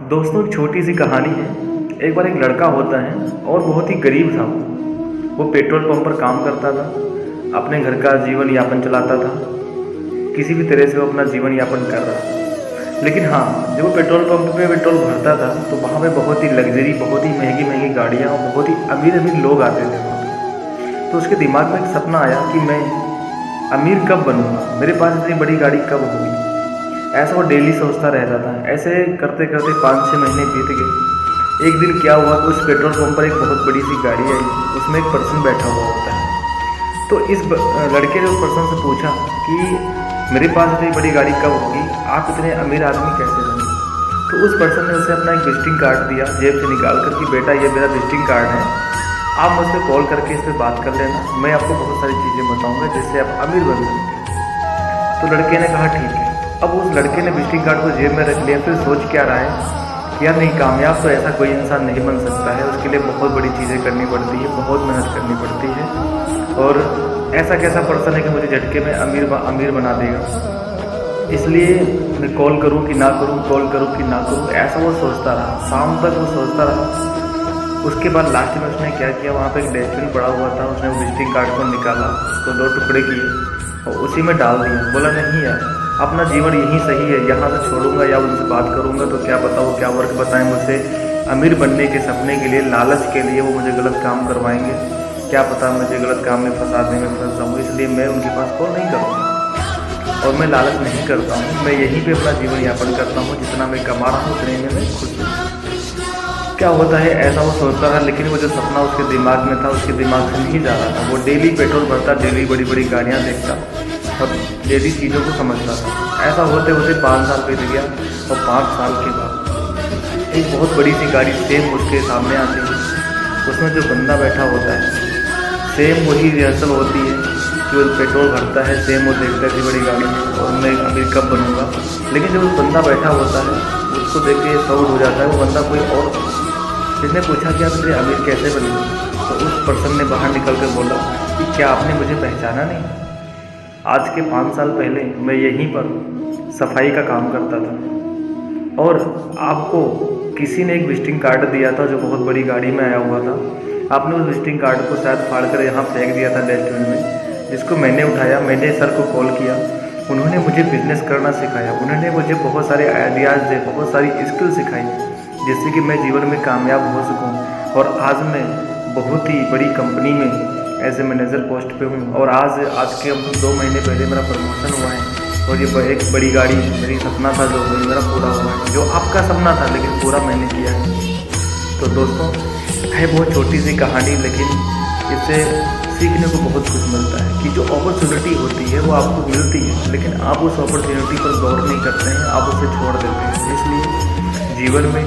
दोस्तों एक छोटी सी कहानी है। एक बार एक लड़का होता है और बहुत ही गरीब था। वो पेट्रोल पंप पर काम करता था, अपने घर का जीवन यापन चलाता था। किसी भी तरह से वो अपना जीवन यापन कर रहा था। लेकिन हाँ, जब वो पेट्रोल पंप पे पेट्रोल भरता था तो वहाँ पे बहुत ही लग्जरी, बहुत ही महंगी महंगी गाड़ियाँ और बहुत ही अमीर अमीर लोग आते थे वहाँ पे। तो उसके दिमाग में एक सपना आया कि मैं अमीर कब बनूंगा, मेरे पास इतनी बड़ी गाड़ी कब होगी। ऐसा वो डेली सोचता रहता था। ऐसे करते करते 5-6 महीने बीत गए। एक दिन क्या हुआ कि उस पेट्रोल पंप पर एक बहुत बड़ी सी गाड़ी आई, उसमें एक पर्सन बैठा हुआ होता है। तो इस लड़के ने उस पर्सन से पूछा कि मेरे पास इतनी बड़ी गाड़ी कब होगी, आप इतने अमीर आदमी कैसे बने। तो उस पर्सन ने उसे अपना एक विजिटिंग कार्ड दिया जेब से निकाल कर कि बेटा ये मेरा विजिटिंग कार्ड है, आप मुझसे कॉल करके इस पर बात कर लेना, मैं आपको बहुत सारी चीज़ें बताऊँगा जिससे आप अमीर बन सकते हैं। तो लड़के ने कहा ठीक है। अब उस लड़के ने विजिटिंग कार्ड को जेब में रख लिया। फिर सोच क्या रहा है कि यार नहीं, कामयाब तो ऐसा कोई इंसान नहीं बन सकता है, उसके लिए बहुत बड़ी चीज़ें करनी पड़ती है, बहुत मेहनत करनी पड़ती है। और ऐसा कैसा पर्सन है कि मुझे झटके में अमीर बना देगा, इसलिए मैं कॉल करूं कि ना करूं, कॉल करूं कि ना करूं, ऐसा वो सोचता रहा। शाम तक वो सोचता रहा। उसके बाद लास्ट में उसने क्या किया, वहाँ पे एक डस्टबिन पड़ा हुआ था, उसने वो विजिटिंग कार्ड को निकाला, उसको 2 टुकड़े किए और उसी में डाल दिया। बोला नहीं यार, अपना जीवन यही सही है, यहाँ से छोड़ूंगा या उनसे बात करूंगा तो क्या पता वो क्या वर्क बताएं मुझसे अमीर बनने के सपने के लिए, लालच के लिए वो मुझे गलत काम करवाएंगे, क्या पता मुझे गलत काम में फंसाने में फंस जाऊँ। इसलिए मैं उनके पास कॉल नहीं करूँगा और मैं लालच नहीं करता हूँ। मैं यहीं पे अपना जीवन यापन करता हूँ, जितना मैं कमा रहा हूँ उतने में मैं खुश हूँ। क्या होता है, ऐसा वो सोचता था। लेकिन वो जो सपना उसके दिमाग में था, उसके दिमाग से नहीं जा रहा था। वो डेली पेट्रोल भरता, डेली बड़ी बड़ी गाड़ियाँ देखता और डेली चीज़ों को समझता था। ऐसा होते होते 5 साल बीत गया और 5 साल के बाद एक बहुत बड़ी सी गाड़ी सेम उसके सामने आती है। उसमें जो बंदा बैठा होता है, सेम वही रिहर्सल होती है कि वो पेट्रोल भरता है, सेम वो देखता है बड़ी गाड़ी में और मैं अमीर कब बनूंगा। लेकिन जब उस बंदा बैठा होता है, उसको देख के साउड हो जाता है। वो बंदा कोई और, जिसने पूछा कि आप इतने अमीर कैसे बने, तो उस पर्सन ने बाहर निकल कर बोला कि क्या आपने मुझे पहचाना नहीं, आज के 5 साल पहले मैं यहीं पर सफाई का काम करता था और आपको किसी ने एक विजिटिंग कार्ड दिया था जो बहुत बड़ी गाड़ी में आया हुआ था। आपने उस विजिटिंग कार्ड को शायद फाड़ कर यहाँ फेंक दिया था डस्टबिन में, जिसको मैंने उठाया। मैंने सर को कॉल किया, उन्होंने मुझे बिजनेस करना सिखाया, उन्होंने मुझे बहुत सारे आइडियाज़ दे, बहुत सारी स्किल सिखाई जिससे कि मैं जीवन में कामयाब हो सकूं। और आज मैं बहुत ही बड़ी कंपनी में एज ए मैनेजर पोस्ट पे हूँ और आज के 2 महीने पहले मेरा प्रमोशन हुआ है और ये एक बड़ी गाड़ी मेरी सपना था जो मेरा पूरा हुआ है, जो आपका सपना था लेकिन पूरा मैंने किया है। तो दोस्तों है बहुत छोटी सी कहानी, लेकिन इससे सीखने को बहुत कुछ मिलता है कि जो अपॉर्चुनिटी होती है वो आपको मिलती है, लेकिन आप उस अपॉर्चुनिटी पर गौर नहीं करते हैं, आप उसे छोड़ देते हैं। इसलिए जीवन में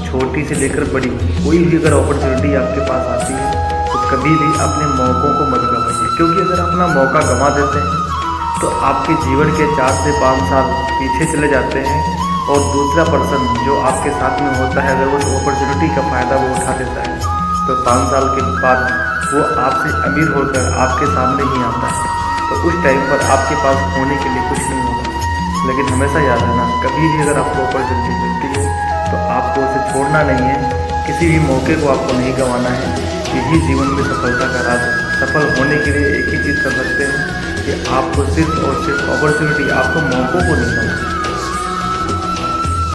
छोटी से लेकर बड़ी कोई भी अगर अपॉर्चुनिटी आपके पास आती है तो कभी भी अपने मौक़ों को मत गवाइए, क्योंकि अगर अपना मौका गंवा देते हैं तो आपके जीवन के 4 से 5 साल पीछे चले जाते हैं और दूसरा पर्सन जो आपके साथ में होता है, अगर उस अपॉर्चुनिटी का फ़ायदा वो उठा लेता है तो 5 साल के बाद वो आपसे अमीर होकर आपके सामने ही आता है। तो उस टाइम पर आपके पास खोने के लिए कुछ नहीं होगा। लेकिन हमेशा याद रखना, कभी भी अगर आपको अपॉर्चुनिटी मिलती है तो आपको उसे छोड़ना नहीं है, किसी भी मौके को आपको नहीं गंवाना है। यही जीवन में सफलता का राज है। सफल होने के लिए एक ही चीज़ कर सकते हैं कि आपको सिर्फ और सिर्फ अपॉर्चुनिटी, आपको मौक़ों को नहीं गंवाना।